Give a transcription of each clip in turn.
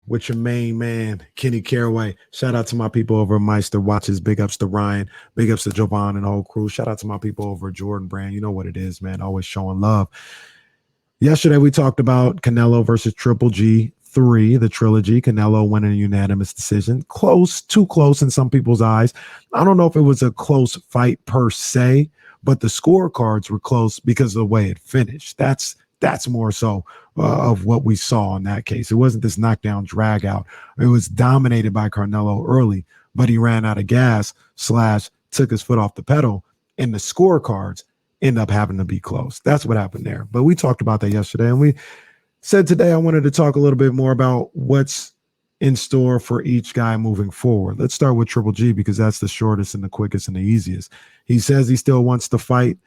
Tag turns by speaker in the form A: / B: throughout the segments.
A: with your main man, Kenny Caraway. Shout out to my people over at Meister Watches. Big ups to Ryan. Big ups to Jovan and the whole crew. Shout out to my people over at Jordan Brand. You know what it is, man. Always showing love. Yesterday, we talked about Canelo versus Triple G3, the trilogy. Canelo winning a unanimous decision. Close, too close in some people's eyes. I don't know if it was a close fight per se, but the scorecards were close because of the way it finished. That's more so of what we saw in that case. It wasn't this knockdown drag out. It was dominated by Canelo early, but he ran out of gas / took his foot off the pedal, and the scorecards end up having to be close. That's what happened there. But we talked about that yesterday, and we said today I wanted to talk a little bit more about what's in store for each guy moving forward. Let's start with Triple G because that's the shortest and the quickest and the easiest. He says he still wants to fight.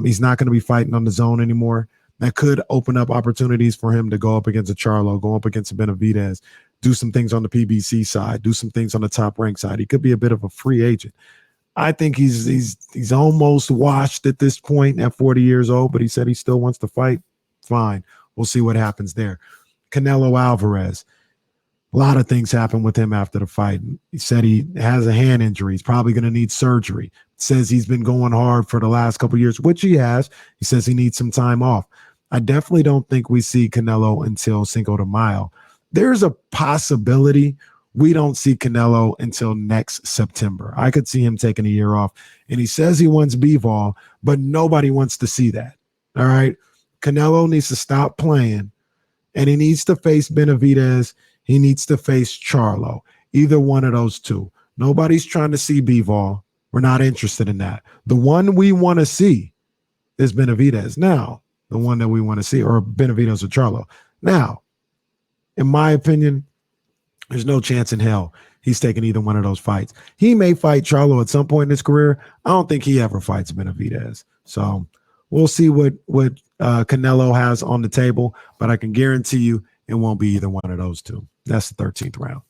A: He's not going to be fighting on the zone anymore. That could open up opportunities for him to go up against a Charlo, go up against a Benavidez, do some things on the PBC side, do some things on the top rank side. He could be a bit of a free agent. I think he's almost washed at this point at 40 years old, but he said he still wants to fight. Fine. We'll see what happens there. Canelo Alvarez. A lot of things happened with him after the fight. He said he has a hand injury. He's probably going to need surgery. Says he's been going hard for the last couple of years, which he has. He says he needs some time off. I definitely don't think we see Canelo until Cinco de Mayo. There's a possibility we don't see Canelo until next September. I could see him taking a year off. And he says he wants B-Ball, but nobody wants to see that. All right? Canelo needs to stop playing, and he needs to face Benavidez. He needs to face Charlo. Either one of those two. Nobody's trying to see B-Ball. We're not interested in that. The one we want to see is Benavidez. Now, the one that we want to see, or Benavidez or Charlo. Now, in my opinion, there's no chance in hell he's taking either one of those fights. He may fight Charlo at some point in his career. I don't think he ever fights Benavidez. So we'll see what Canelo has on the table, but I can guarantee you it won't be either one of those two. That's the 13th round.